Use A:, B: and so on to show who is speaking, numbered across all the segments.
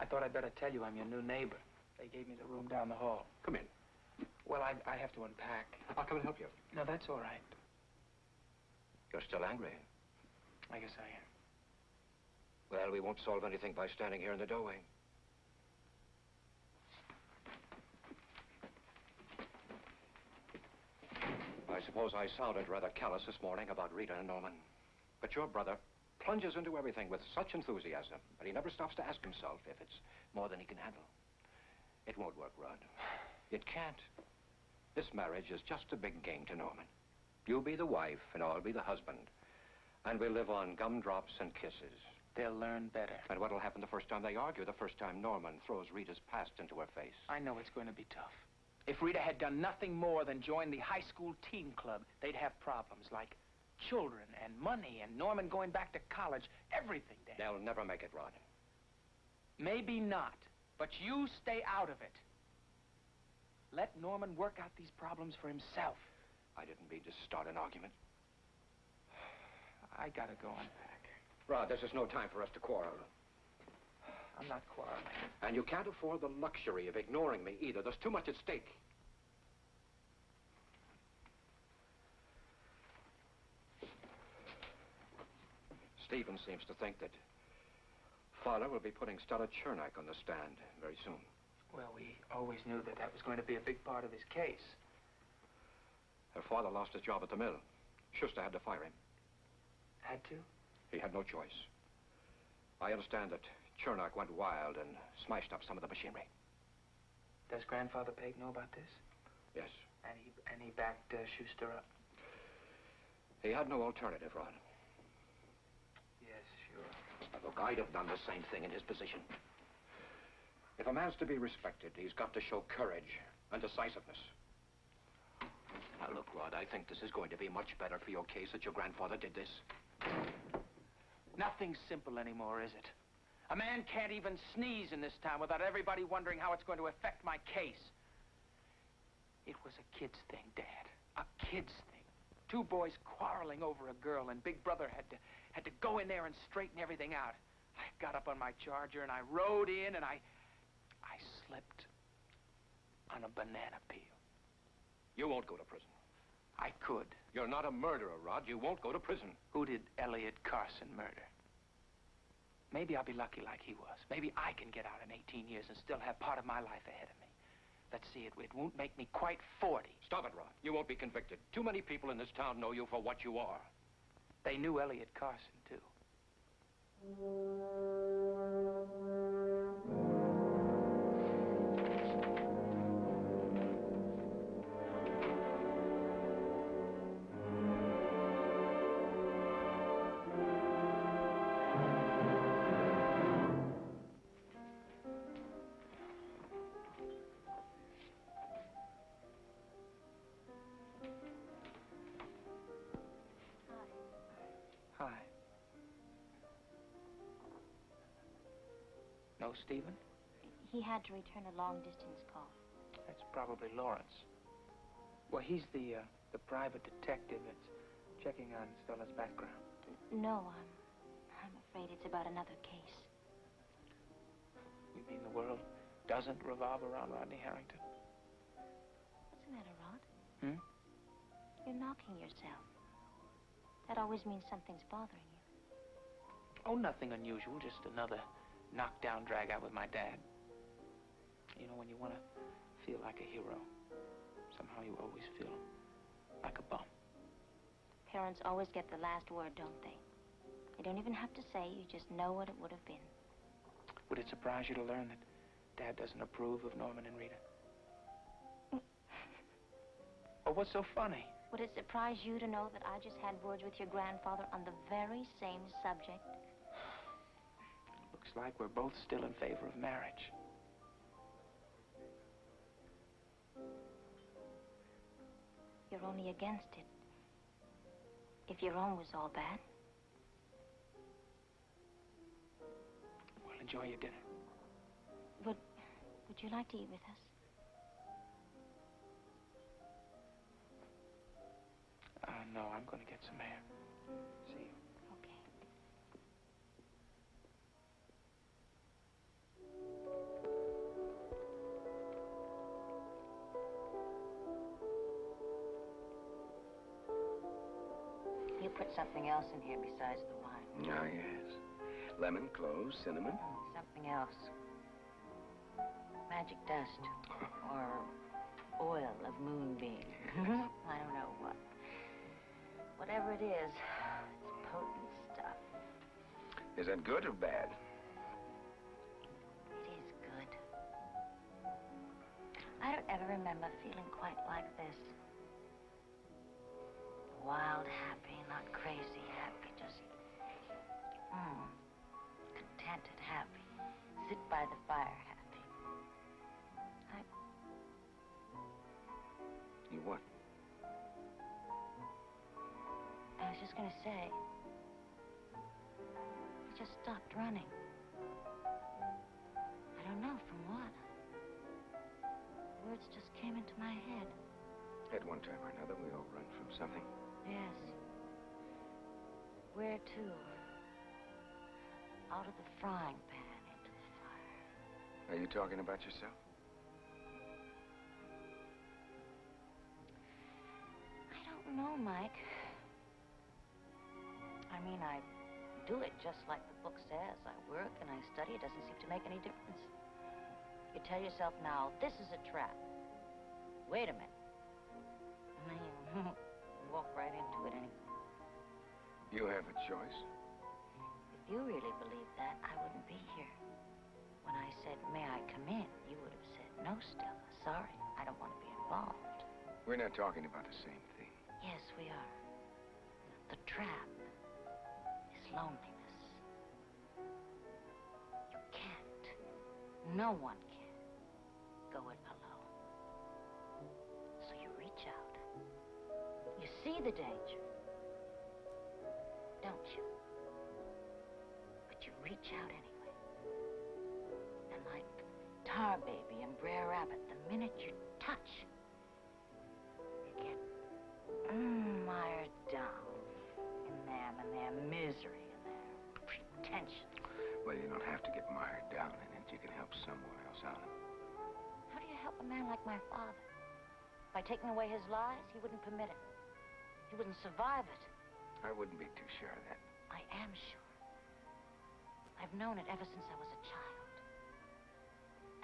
A: thought I'd better tell you I'm your new neighbor. They gave me the room down the hall.
B: Come in.
A: Well, I have to unpack.
B: I'll come and help you.
A: No, that's all right.
B: You're still angry.
A: I guess I am.
B: Well, we won't solve anything by standing here in the doorway. I suppose I sounded rather callous this morning about Rita and Norman. But your brother plunges into everything with such enthusiasm, but he never stops to ask himself if it's more than he can handle. It won't work, Rod. It can't. This marriage is just a big game to Norman. You'll be the wife, and I'll be the husband. And we'll live on gumdrops and kisses.
A: They'll learn better.
B: And what'll happen the first time they argue, the first time Norman throws Rita's past into her face?
A: I know it's going to be tough. If Rita had done nothing more than join the high school team club, they'd have problems like children and money and Norman going back to college, everything, Dad.
B: They'll never make it, Rod.
A: Maybe not, but you stay out of it. Let Norman work out these problems for himself.
B: I didn't mean to start an argument.
A: I gotta go unpack.
B: Rod, this is no time for us to quarrel.
A: I'm not quarreling.
B: And you can't afford the luxury of ignoring me either. There's too much at stake. Stephen seems to think that Father will be putting Stella Chernak on the stand very soon.
A: Well, we always knew that that was going to be a big part of his case.
B: Her father lost his job at the mill. Schuster had to fire him.
A: Had to?
B: He had no choice. I understand that Chernak went wild and smashed up some of the machinery.
A: Does Grandfather Peyton know about this?
B: Yes.
A: And he backed Schuster up?
B: He had no alternative, Rod.
A: Yes, sure.
B: Now, look, I'd have done the same thing in his position. If a man's to be respected, he's got to show courage and decisiveness. Now, look, Rod, I think this is going to be much better for your case that your grandfather did this.
A: Nothing's simple anymore, is it? A man can't even sneeze in this town without everybody wondering how it's going to affect my case. It was a kid's thing, Dad. A kid's thing. Two boys quarreling over a girl, and Big Brother had to go in there and straighten everything out. I got up on my charger, and I rode in, and I slipped on a banana peel.
B: You won't go to prison.
A: I could.
B: You're not a murderer, Rod. You won't go to prison.
A: Who did Elliot Carson murder? Maybe I'll be lucky like he was. Maybe I can get out in 18 years and still have part of my life ahead of me. Let's see, it won't make me quite 40.
B: Stop it, Rod. You won't be convicted. Too many people in this town know you for what you are.
A: They knew Elliot Carson, too. Hi. No, Stephen?
C: He had to return a long-distance call.
A: That's probably Lawrence. Well, he's the private detective that's checking on Stella's background.
C: No, I'm afraid it's about another case.
A: You mean the world doesn't revolve around Rodney Harrington?
C: What's the matter, Rod?
A: Hmm?
C: You're knocking yourself. That always means something's bothering you.
A: Oh, nothing unusual, just another knockdown drag-out with my dad. You know, when you want to feel like a hero, somehow you always feel like a bum.
C: Parents always get the last word, don't they? You don't even have to say, you just know what it would have been.
A: Would it surprise you to learn that Dad doesn't approve of Norman and Rita? Oh, what's so funny?
C: Would it surprise you to know that I just had words with your grandfather on the very same subject?
A: Looks like we're both still in favor of marriage.
C: You're only against it. If your own was all bad.
A: Well, enjoy your dinner.
C: Would you like to eat with us?
A: No, I'm going to get some air. See you.
C: Okay.
D: something else in here besides the wine.
E: Ah, yes. Lemon, cloves, cinnamon.
D: Something else. Magic dust. Or oil of moonbeam. I don't know what. Whatever it is, it's potent stuff.
E: Is that good or bad?
D: It is good. I don't ever remember feeling quite like this. Wild, happy, not crazy happy, just contented happy. Sit by the fire happy.
E: You what?
D: I was just gonna say, I just stopped running. I don't know from what. Words just came into my head.
E: At one time or another, we all run from something.
D: Yes. Where to? Out of the frying pan into the fire.
E: Are you talking about yourself?
D: I don't know, Mike. I mean, I do it just like the book says. I work and I study. It doesn't seem to make any difference. You tell yourself now, this is a trap. Wait a minute. And then you walk right into it anyway.
E: You have a choice.
D: If you really believed that, I wouldn't be here. When I said, may I come in, you would have said, no, Stella. Sorry, I don't want to be involved.
E: We're not talking about the same thing.
D: Yes, we are. The trap is loneliness. You can't. No one can go it alone. So you reach out. You see the danger, don't you? But you reach out anyway. And like Tar Baby and Brer Rabbit, the minute you touch, you get mired down in them and their misery and their pretension.
E: Well, you don't have to get mired down in it. You can help someone else out of it.
D: How do you help a man like my father? By taking away his lies, he wouldn't permit it. He wouldn't survive it.
E: I wouldn't be too sure of that.
D: I am sure. I've known it ever since I was a child.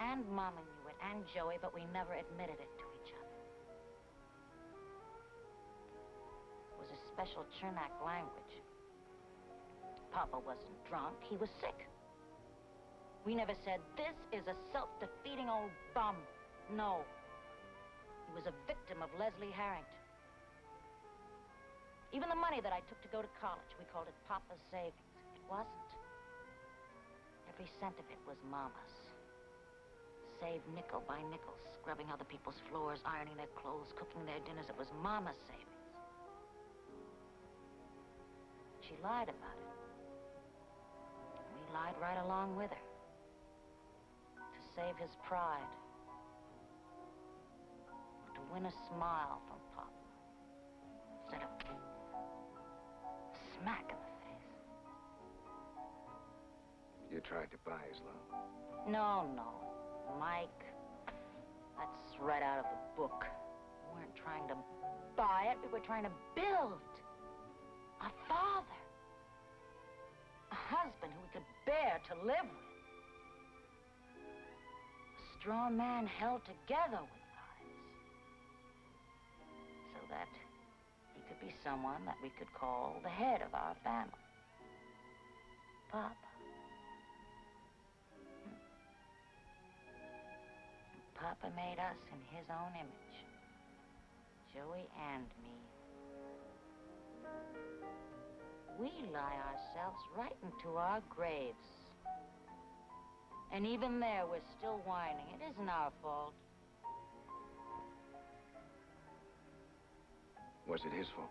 D: And Mama knew it, and Joey, but we never admitted it to each other. It was a special Chernak language. Papa wasn't drunk, he was sick. We never said, this is a self-defeating old bum. No. He was a victim of Leslie Harrington. Even the money that I took to go to college, we called it Papa's savings. It wasn't. Every cent of it was Mama's. Saved nickel by nickel, scrubbing other people's floors, ironing their clothes, cooking their dinners. It was Mama's savings. She lied about it. We lied right along with her. To save his pride. To win a smile from Papa. Instead of a smack in the face.
E: You tried to buy his love.
D: No, Mike. That's right out of the book. We weren't trying to buy it. We were trying to build. A father. A husband who we could bear to live with. A straw man held together with lies. So that he could be someone that we could call the head of our family. Papa. Papa made us in his own image. Joey and me. We lie ourselves right into our graves. And even there, we're still whining. It isn't our fault.
E: Was it his fault?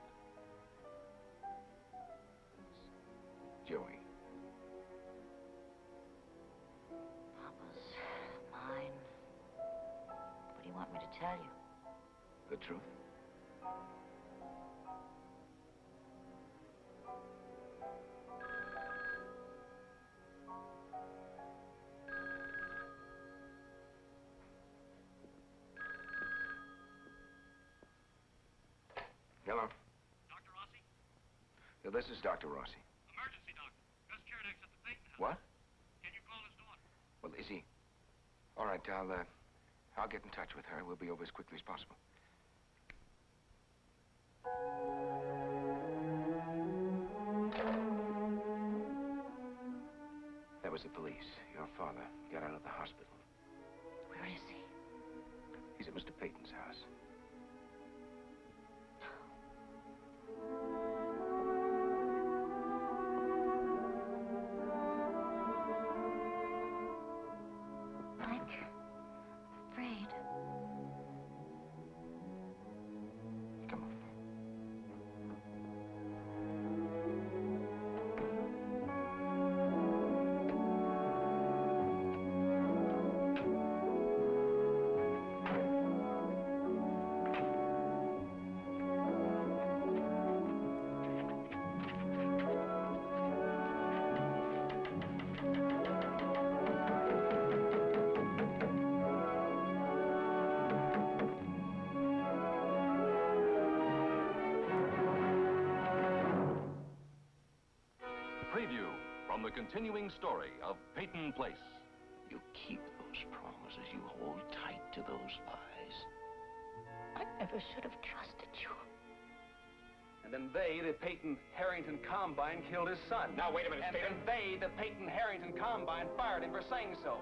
E: Joey.
D: Papa's, mine. What do you want me to tell you?
E: The truth? Hello?
F: Dr. Rossi?
E: this is Dr. Rossi.
F: Emergency, doctor. Just Kierdex at the Peyton house.
E: What?
F: Can you call his daughter?
E: Well, is he? All right, I'll get in touch with her. We'll be over as quickly as possible. That was the police. Your father got out of the hospital.
D: Where is he?
E: He's at Mr. Peyton's house.
D: Mike, afraid.
E: Come on.
G: Preview from the continuing story of Peyton Place.
E: You keep those promises. You hold tight to those lies.
D: I never should have trusted you.
A: And then they, the Peyton Harrington Combine, killed his son.
B: Now, wait a minute,
A: And
B: Peyton.
A: then they, the Peyton Harrington Combine, fired him for saying so.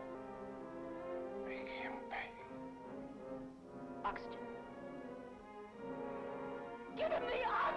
E: Make him pay.
D: Oxygen. Give him the oxygen!